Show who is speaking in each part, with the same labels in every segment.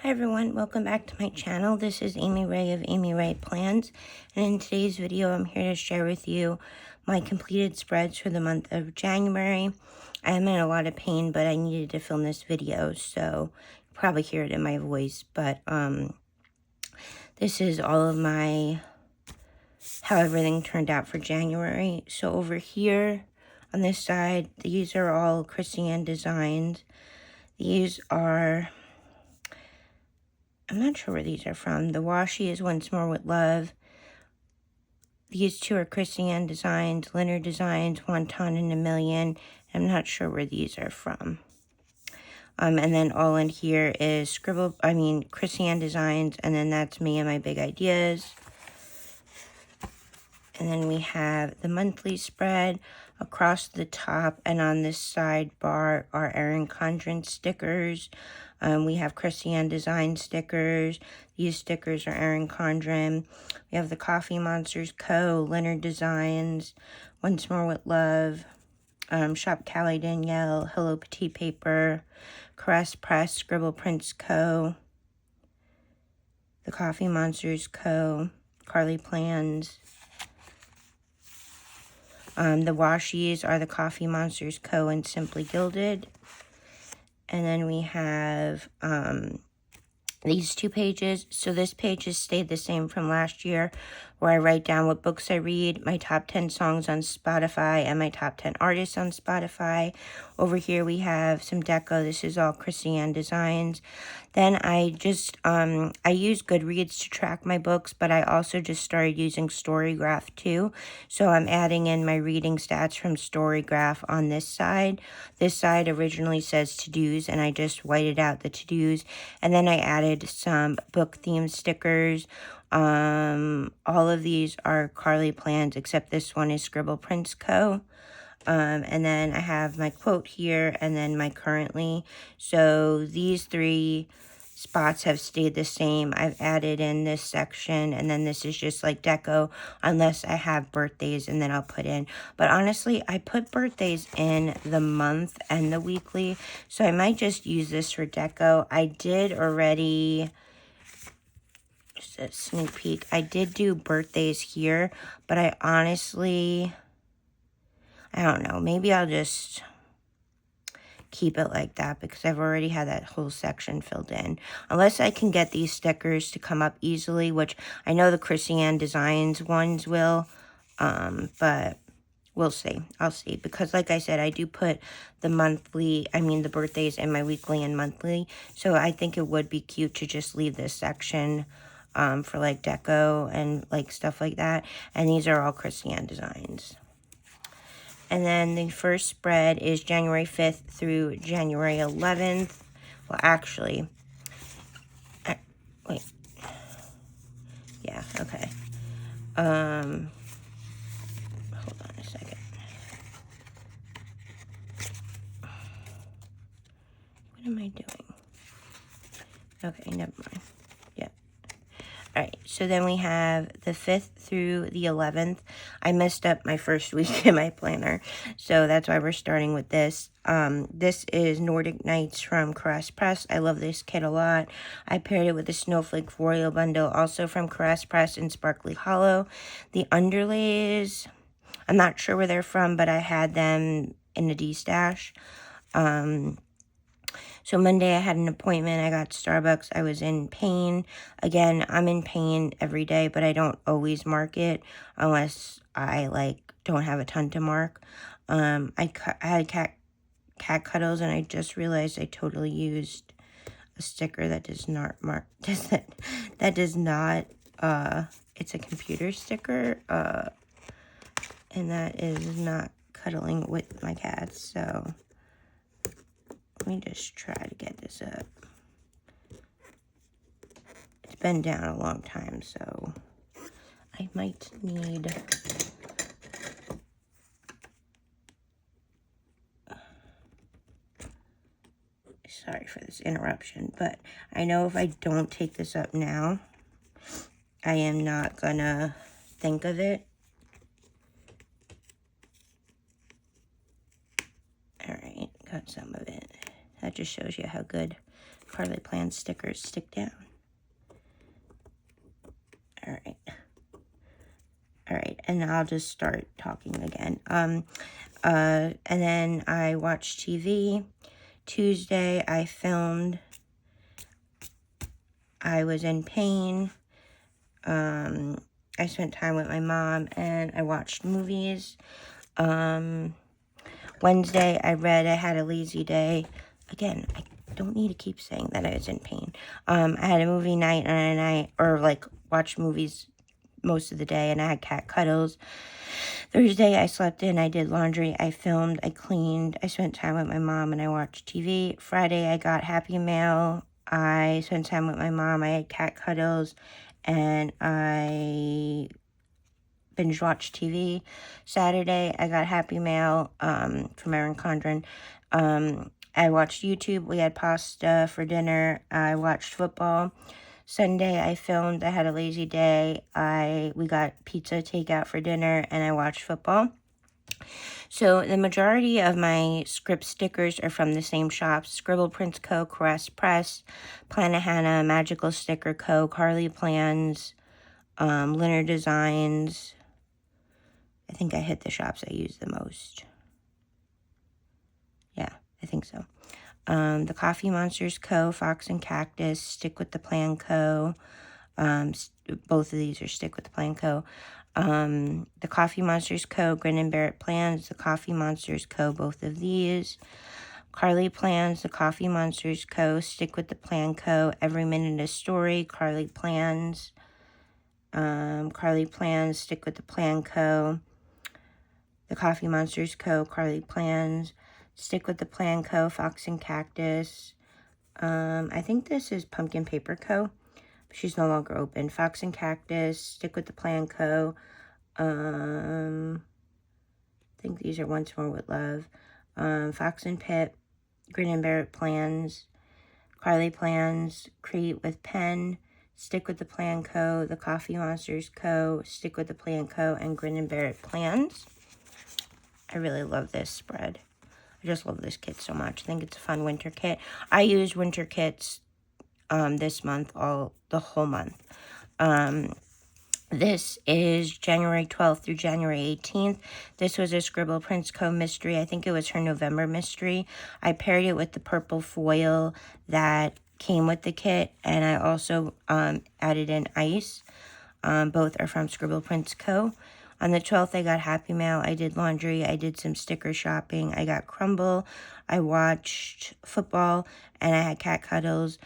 Speaker 1: Hi everyone, welcome back to my channel. This is Amy Ray of Amy Ray Plans, and in today's video I'm here to share with you my completed spreads for the month of January. I am in a lot of pain, but I needed to film this video, so you probably hear it in my voice, but this is all of my, how everything turned out for January. So over here on this side, these are all Krissy designs. These are, I'm not sure where these are from. The washi is Once More With Love. These two are Krissy designs, Leonard designs, Wonton in a Million. I'm not sure where these are from. And then all in here is Krissy designs, and then that's me and my big ideas. And then we have the monthly spread. Across the top and on this sidebar are Erin Condren stickers. We have Krissy design stickers. These stickers are Erin Condren. We have the Coffee Monsters Co., Leonard Designs, Once More With Love, Shop Callie Danielle, Hello Petite Paper, Caress Press, Scribble Prints Co., the Coffee Monsters Co., Carlea Plans. The washies are the Coffee Monsters Co. and Simply Gilded. And then we have these two pages. So this page has stayed the same from last year, where I write down what books I read, my top 10 songs on Spotify, and my top 10 artists on Spotify. Over here we have some deco. This is all Krissy designs. Then I just, I use Goodreads to track my books, but I also just started using Storygraph too. So I'm adding in my reading stats from Storygraph on this side. This side originally says to-dos, and I just whited out the to-dos. And then I added some book theme stickers. All of these are Carlea Plans, except this one is Scribble Prints Co. And then I have my quote here, and then my currently. So these three spots have stayed the same. I've added in this section, and then this is just like deco, unless I have birthdays, and then I'll put in. But honestly, I put birthdays in the month and the weekly, so I might just use this for deco. I did already, just a sneak peek, I did do birthdays here, but I honestly, I don't know, maybe I'll just keep it like that because I've already had that whole section filled in. Unless I can get these stickers to come up easily, which I know the Krissy Designs ones will, but we'll see. I'll see, because like I said, I do put the monthly, the birthdays in my weekly and monthly, so I think it would be cute to just leave this section for like deco and like stuff like that. And these are all Krissy Designs. And then the first spread is January 5th through January 11th. Well, actually, wait. Yeah, okay. Hold on a second. What am I doing? Okay, never mind. Yeah. All right, so then we have the 5th through the 11th. I messed up my first week in my planner, so that's why we're starting with this. This is Nordic Nights from Caress Press. I love this kit a lot. I paired it with the Snowflake Royal Bundle, also from Caress Press in Sparkly Hollow. The underlays, I'm not sure where they're from, but I had them in a D-stash. So Monday I had an appointment. I got Starbucks. I was in pain. Again, I'm in pain every day, but I don't always mark it unless I don't have a ton to mark. I had cat cuddles, and I just realized I totally used a sticker that does not mark that does not it's a computer sticker, and that is not cuddling with my cats. So let me just try to get this up. It's been down a long time, so I might need... Sorry for this interruption, but I know if I don't take this up now, I am not gonna think of it. Alright, got some of it. That just shows you how good Carlea Plans stickers stick down. All right, and I'll just start talking again. And then I watched TV. Tuesday, I filmed. I was in pain. I spent time with my mom, and I watched movies. Wednesday, I read. I had a lazy day. Again, I don't need to keep saying that I was in pain. I had a movie night, watched movies most of the day, and I had cat cuddles. Thursday, I slept in, I did laundry, I filmed, I cleaned, I spent time with my mom, and I watched TV. Friday, I got Happy Mail, I spent time with my mom, I had cat cuddles, and I binge watched TV. Saturday, I got Happy Mail from Erin Condren. I watched YouTube, we had pasta for dinner, I watched football. Sunday, I filmed. I had a lazy day. We got pizza takeout for dinner, and I watched football. So the majority of my script stickers are from the same shops: Scribble Prints Co., Caress Press, Planet Hannah, Magical Sticker Co., Carlea Plans, Linner Designs. I think I hit the shops I use the most. Yeah, I think so. The Coffee Monsters Co., Fox and Cactus, Stick with the Plan Co. Both of these are Stick with the Plan Co. The Coffee Monsters Co., Grin and Bear It Plans, the Coffee Monsters Co., both of these. Carlea Plans, the Coffee Monsters Co., Stick with the Plan Co., Every Minute a Story, Carlea Plans. Carlea Plans, Stick with the Plan Co., the Coffee Monsters Co., Carlea Plans, Stick with the Plan Co., Fox and Cactus. I think this is Pumpkin Paper Co. She's no longer open. Fox and Cactus, Stick with the Plan Co. I think these are Once More with Love. Fox and Pip, Grin and Bear It Plans, Carlea Plans, Create with Pen, Stick with the Plan Co., the Coffee Monsters Co., Stick with the Plan Co., and Grin and Bear It Plans. I really love this spread. I just love this kit so much. I think it's a fun winter kit. I used winter kits this month, the whole month. This is January 12th through January 18th. This was a Scribble Prints Co. mystery. I think it was her November mystery. I paired it with the purple foil that came with the kit, and I also added in ice. Both are from Scribble Prints Co. On the 12th, I got Happy Mail. I did laundry. I did some sticker shopping. I got Crumble. I watched football, and I had cat cuddles.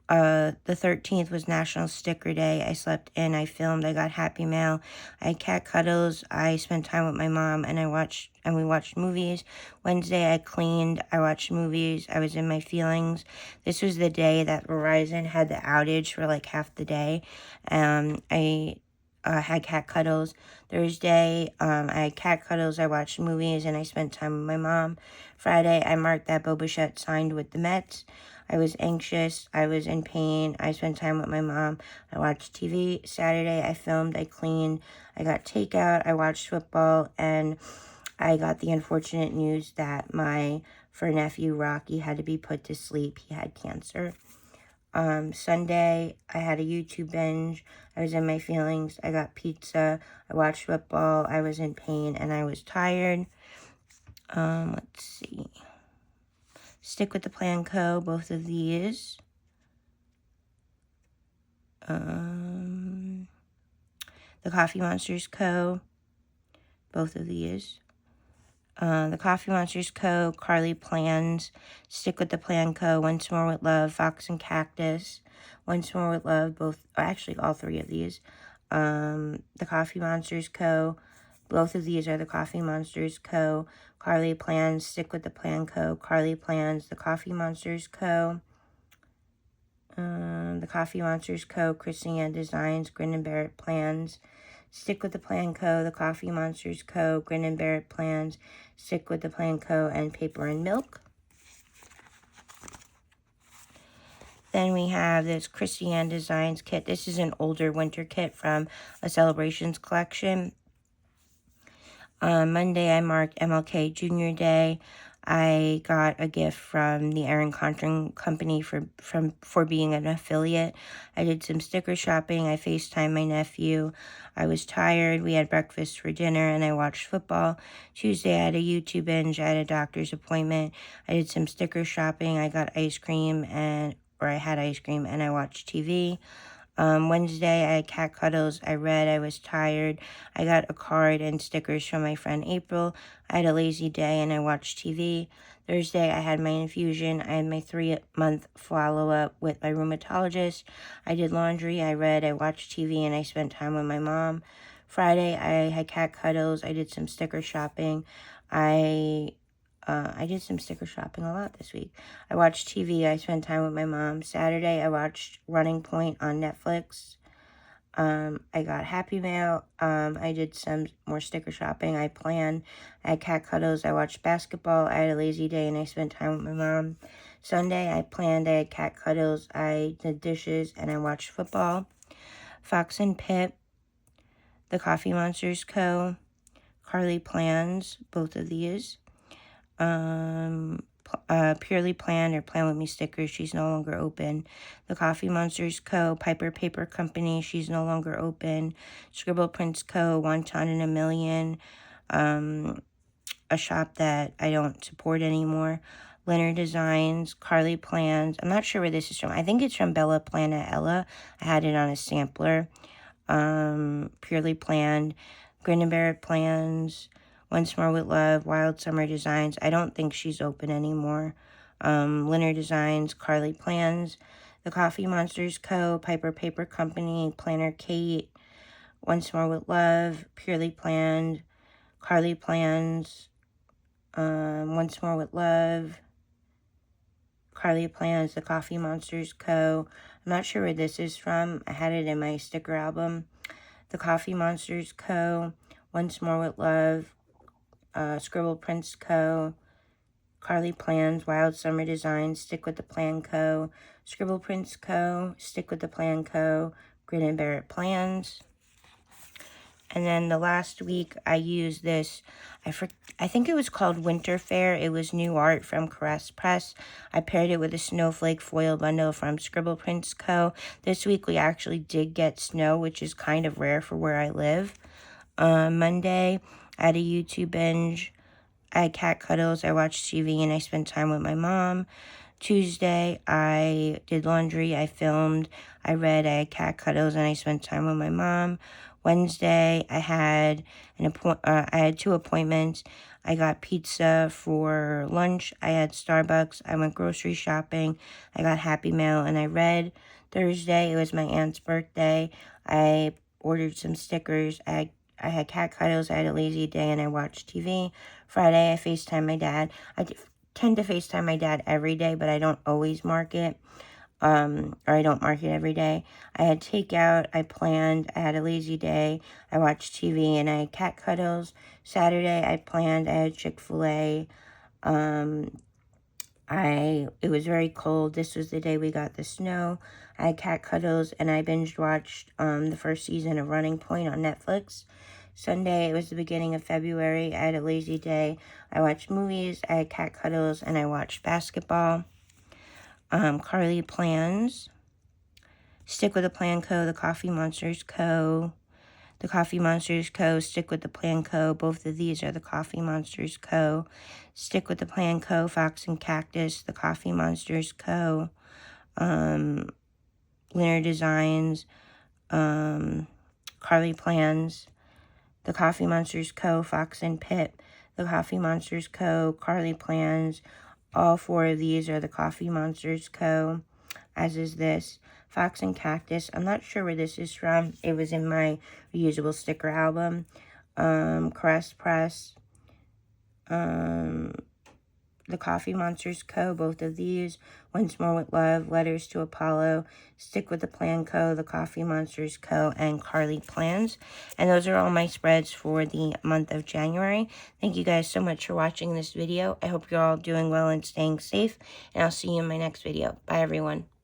Speaker 1: The 13th was National Sticker Day. I slept in. I filmed. I got Happy Mail. I had cat cuddles. I spent time with my mom, and we watched movies. Wednesday, I cleaned. I watched movies. I was in my feelings. This was the day that Verizon had the outage for like half the day. I had cat cuddles. Thursday, I had cat cuddles. I watched movies, and I spent time with my mom. Friday, I marked that Bo Bichette signed with the Mets. I was anxious. I was in pain. I spent time with my mom. I watched TV. Saturday, I filmed. I cleaned. I got takeout. I watched football, and I got the unfortunate news that my fur nephew, Rocky, had to be put to sleep. He had cancer. Sunday, I had a YouTube binge. I was in my feelings. I got pizza. I watched football. I was in pain, and I was tired. Let's see. Stick with the Plan Co., both of these. The Coffee Monsters Co., both of these. The Coffee Monsters Co., Carlea Plans, Stick with the Plan Co., Once More with Love, Fox and Cactus, Once More with Love, actually all three of these. The Coffee Monsters Co., both of these are the Coffee Monsters Co., Carlea Plans, Stick with the Plan Co., Carlea Plans, the Coffee Monsters Co., the Coffee Monsters Co., Krissy Designs, Grin and Bear It Plans, Stick with the Plan Co., the Coffee Monsters Co., Grin and Bear It Plans, Stick with the Plan Co., and Paper and Milk. Then we have this Krissy Designs kit. This is an older winter kit from a Celebrations collection. Monday, I marked MLK Junior Day. I got a gift from the Erin Condren company for being an affiliate. I did some sticker shopping. I FaceTimed my nephew. I was tired. We had breakfast for dinner, and I watched football. Tuesday, I had a YouTube binge. I had a doctor's appointment. I did some sticker shopping. I got ice cream, or I had ice cream, and I watched TV. Wednesday, I had cat cuddles. I read. I was tired. I got a card and stickers from my friend April. I had a lazy day, and I watched TV. Thursday, I had my infusion. I had my 3-month follow-up with my rheumatologist. I did laundry. I read. I watched TV, and I spent time with my mom. Friday, I had cat cuddles. I did some sticker shopping. I did some sticker shopping a lot this week. I watched TV. I spent time with my mom. Saturday, I watched Running Point on Netflix. I got Happy Mail. I did some more sticker shopping. I had cat cuddles. I watched basketball. I had a lazy day, and I spent time with my mom. Sunday, I had cat cuddles. I did dishes, and I watched football. Fox and Pip, The Coffee Monsters Co., Carlea Plans, both of these. Purely Planned or Plan With Me stickers, she's no longer open. The Coffee Monsters Co., Piper Paper Company, she's no longer open. Scribble Prints Co., One Ton in a Million, a shop that I don't support anymore. Leonard Designs, Carlea Plans, I'm not sure where this is from. I think it's from Bella Plana Ella. I had it on a sampler. Purely Planned, Grin and Bear It Plans, Once More With Love, Wild Summer Designs. I don't think she's open anymore. Leonard Designs, Carlea Plans, The Coffee Monsters Co., Piper Paper Company, Planner Kate, Once More With Love, Purely Planned, Carlea Plans, Once More With Love, Carlea Plans, The Coffee Monsters Co. I'm not sure where this is from. I had it in my sticker album. The Coffee Monsters Co., Once More With Love, Scribble Prints Co., Carlea Plans, Wild Summer Designs, Stick With The Plan Co., Scribble Prints Co., Stick With The Plan Co., Grin and Bear It Plans. And then the last week I used this, I think it was called Winter Fair. It was new art from Caress Press. I paired it with a snowflake foil bundle from Scribble Prints Co. This week we actually did get snow, which is kind of rare for where I live. Monday, I had a YouTube binge. I had cat cuddles. I watched TV, and I spent time with my mom. Tuesday, I did laundry. I filmed. I read. I had cat cuddles, and I spent time with my mom. Wednesday, I had I had 2 appointments. I got pizza for lunch. I had Starbucks. I went grocery shopping. I got Happy Mail, and I read. Thursday, it was my aunt's birthday. I ordered some stickers. I had cat cuddles. I had a lazy day, and I watched TV. Friday, I FaceTime my dad. I tend to FaceTime my dad every day, but I don't always mark it. Or I don't mark it every day. I had takeout. I planned. I had a lazy day. I watched TV, and I had cat cuddles. Saturday, I planned. I had Chick-fil-A. It was very cold. This was the day we got the snow. I had cat cuddles, and I binge watched the first season of Running Point on Netflix. Sunday, it was the beginning of February. I had a lazy day. I watched movies. I had cat cuddles, and I watched basketball. Carlea Plans, Stick With The Plan Co., The Coffee Monsters Co., The Coffee Monsters Co., Stick With The Plan Co. Both of these are The Coffee Monsters Co. Stick With The Plan Co., Fox and Cactus, The Coffee Monsters Co. Leonard Designs, Carlea Plans, The Coffee Monsters Co., Fox and Pip, The Coffee Monsters Co., Carlea Plans. All 4 of these are The Coffee Monsters Co., as is this. Fox and Cactus. I'm not sure where this is from. It was in my reusable sticker album. Caress Press. The Coffee Monsters Co., both of these. Once More With Love, Letters to Apollo, Stick With The Plan Co., The Coffee Monsters Co., and Carlea Plans. And those are all my spreads for the month of January. Thank you guys so much for watching this video. I hope you're all doing well and staying safe, and I'll see you in my next video. Bye, everyone.